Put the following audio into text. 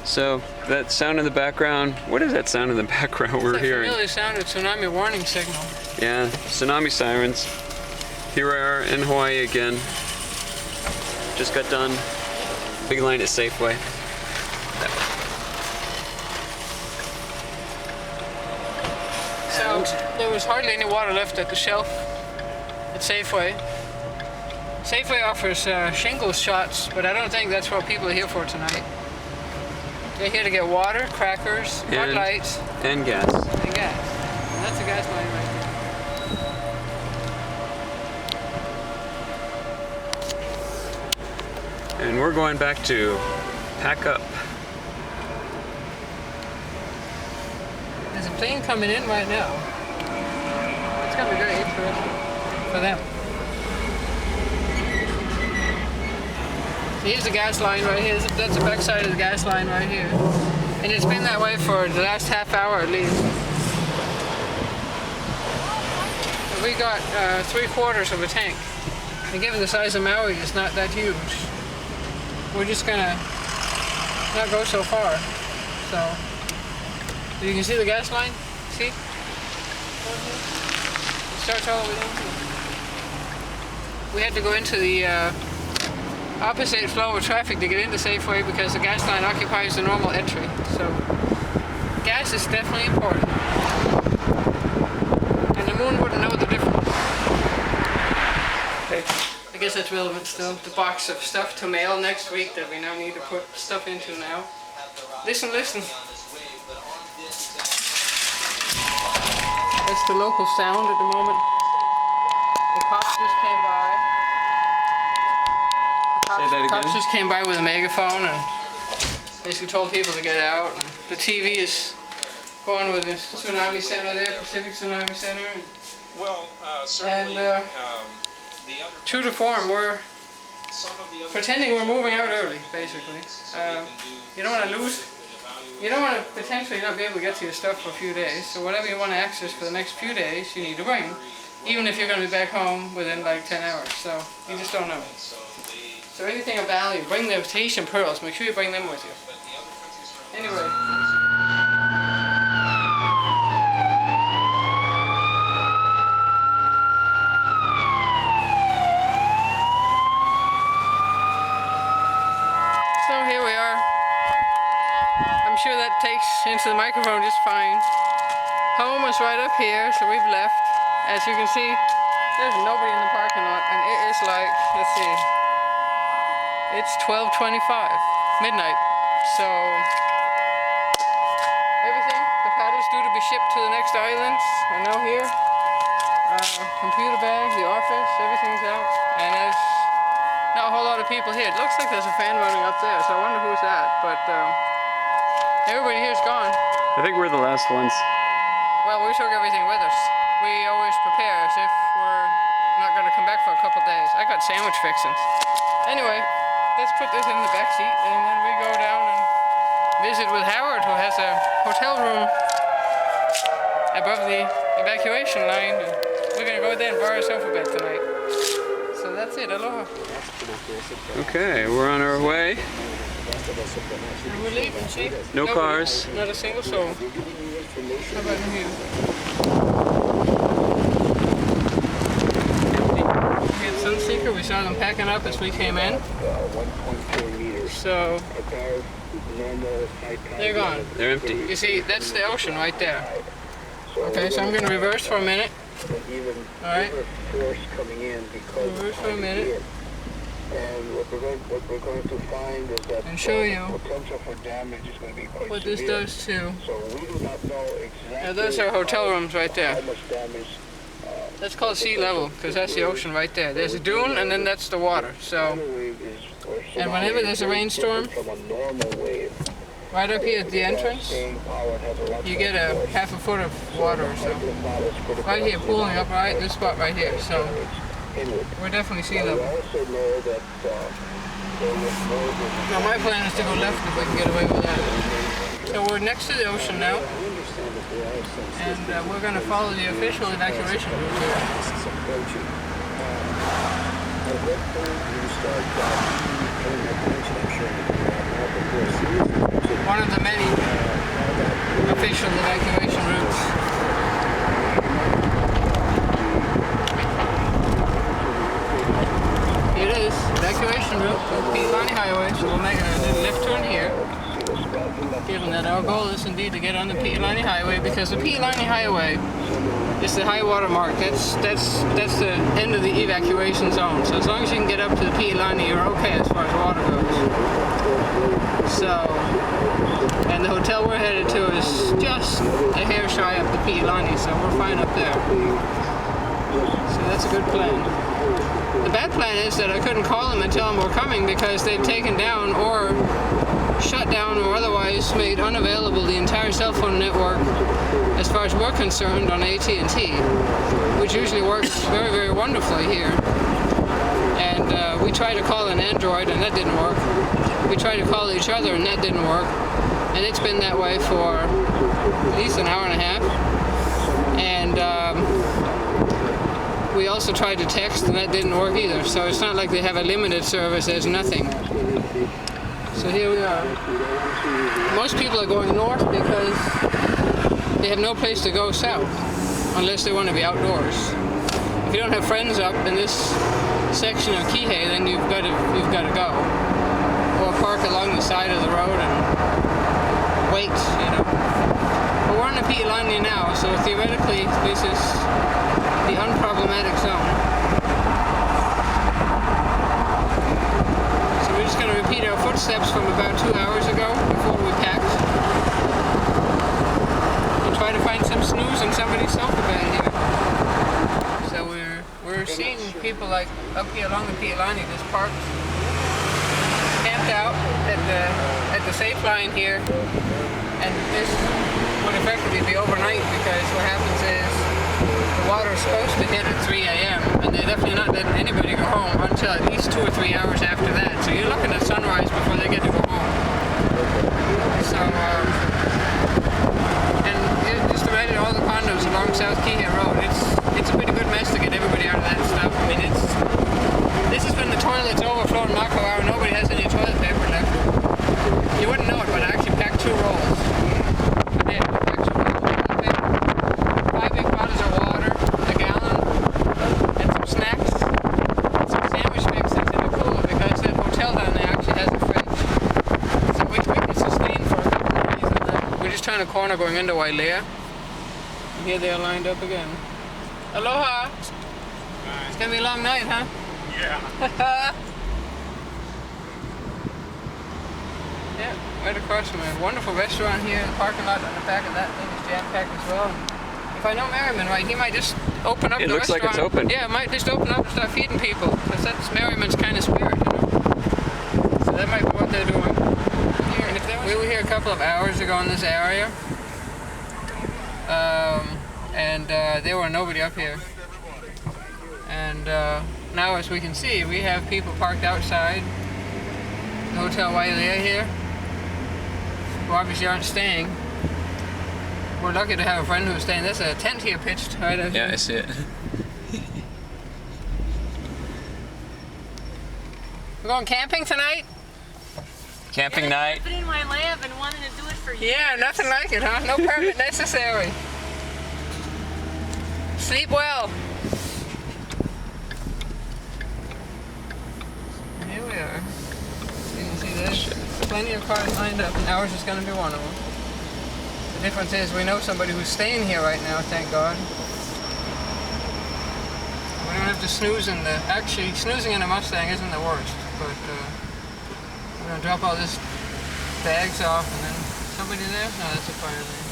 So that sound in the background, what is that sound in the background we're hearing? It's the familiar sound of tsunami warning signal. Yeah, tsunami sirens. Here we are in Hawaii again. Just got done. Big line at Safeway. So there was hardly any water left at the shelf at Safeway. Safeway offers shingles shots, but I don't think that's what people are here for tonight. They're here to get water, crackers, Bud Lights, and gas. And gas. And that's the gas line right there. And we're going back to pack up. There's a plane coming in right now. It's going to be very interesting for them. Here's the gas line right here. That's the back side of the gas line right here. And it's been that way for the last half hour at least. We got 3/4 of a tank. And given the size of Maui, it's not that huge. We're just gonna not go so far. So, you can see the gas line? See? It starts all the way down here. We had to go into the opposite flow of traffic to get into Safeway because the gas line occupies the normal entry. So gas is definitely important. And the moon wouldn't know the difference. Okay. I guess that's relevant still. The box of stuff to mail next week that we now need to put stuff into now. Listen, listen. That's the local sound at the moment. The cops just came by. Cops just came by with a megaphone and basically told people to get out. And the TV is going with the Tsunami Center there, Pacific Tsunami Center. Well, certainly. And true to form, we're pretending we're moving out early, basically. You don't want to lose. You don't want to potentially not be able to get to your stuff for a few days. So whatever you want to access for the next few days, you need to bring, even if you're going to be back home within like 10 hours. So you just don't know. So anything of value, bring the Tahitian pearls. Make sure you bring them with you. Anyway. So here we are. I'm sure that takes into the microphone just fine. Home is right up here, so we've left. As you can see, there's nobody in the parking lot, and it is like, let's see. It's 12:25, midnight, so everything, the paddles due to be shipped to the next islands are now here. Computer bag, the office, everything's out, and there's not a whole lot of people here. It looks like there's a fan running up there, so I wonder who's that, but everybody here's gone. I think we're the last ones. Well, we took everything with us. We always prepare as if we're not going to come back for a couple days. I got sandwich fixings. Anyway. Let's put this in the back seat and then we go down and visit with Howard, who has a hotel room above the evacuation line. And we're going to go there and borrow a sofa bed tonight. So that's it. Aloha. Okay, we're on our way. And we're leaving, see? No cars. Not a single soul. How about in here? Sunseeker, we saw them packing up as we came in. So they're gone. They're empty. You see, that's the ocean right there. Okay, so I'm going to reverse for a minute. Alright. Reverse for a minute. And show you what this does too. Now those are hotel rooms right there. That's called sea level, because that's the ocean right there. There's a dune, and then that's the water. So, and whenever there's a rainstorm, right up here at the entrance, you get a half a foot of water or so. Right here, pooling up right this spot right here. So, we're definitely sea level. Now my plan is to go left if we can get away with that. So we're next to the ocean now. And we're going to follow the official evacuation route here. One So we'll make a little left turn here, given that our goal is indeed to get on the Piilani Highway, because the Piilani Highway is the high water mark. That's the end of the evacuation zone. So as long as you can get up to the Piilani, you're okay as far as water goes. So, and the hotel we're headed to is just a hair shy up the Piilani, so we're fine up there. So that's a good plan. The bad plan is that I couldn't call them and tell them we're coming because they've taken down or shut down or otherwise made unavailable the entire cell phone network as far as we're concerned on AT&T, which usually works very, very wonderfully here. And we tried to call an Android and that didn't work. We tried to call each other and that didn't work. And it's been that way for at least an hour and a half. And we also tried to text and that didn't work either. So it's not like they have a limited service, there's nothing. So here we are. Most people are going north because they have no place to go south unless they want to be outdoors. If you don't have friends up in this section of Kihei, then you've got to go. Or park along the side of the road and wait, you know. But we're in the Piilani now, so theoretically this is the unproblematic zone. So we're just going to repeat our footsteps from about 2 hours ago before we packed. And try to find some snooze in somebody's sofa bed here. So we're seeing people like up here along the Piilani, just parked, camped out at the safe line here. And this would effectively be overnight because what happens is the water is supposed to hit at 3 a.m. and they're definitely not letting anybody go home until at least 2 or 3 hours after that. So you're looking at sunrise before they get to go home. So, and just imagine all the condos along South Kihei Road. It's a pretty good mess to get everybody out of that stuff. I mean, this is when the toilets overflow in Mako hour. Nobody has any toilet paper left. You wouldn't know it, but I actually packed 2 rolls. In a corner going into Wailea. And here they are lined up again. Aloha! It's gonna be a long night, huh? Yeah. Yeah, right across from a wonderful restaurant here. The parking lot on the back of that thing is jam-packed as well. And if I know Merriman right, he might just open up the restaurant. It looks like it's open. Yeah, might just open up and start feeding people. Because that's Merriman's kind of spirit, you know? So that might be what they're doing. We were here a couple of hours ago in this area, and there were nobody up here. And now, as we can see, we have people parked outside the Hotel Wailea here, who obviously aren't staying. We're lucky to have a friend who's staying. There's a tent here pitched right out here. Yeah, I see it. We're going camping tonight? Camping night. I've been in my lab and wanted to do it for years. Yeah, nothing like it, huh? No permit necessary. Sleep well. Here we are. You can see there's plenty of cars lined up, and ours is going to be one of them. The difference is we know somebody who's staying here right now, thank God. We don't have to snooze in the... Actually, snoozing in a Mustang isn't the worst, but... I'm gonna drop all this bags off and then somebody there? No, that's a fire lane.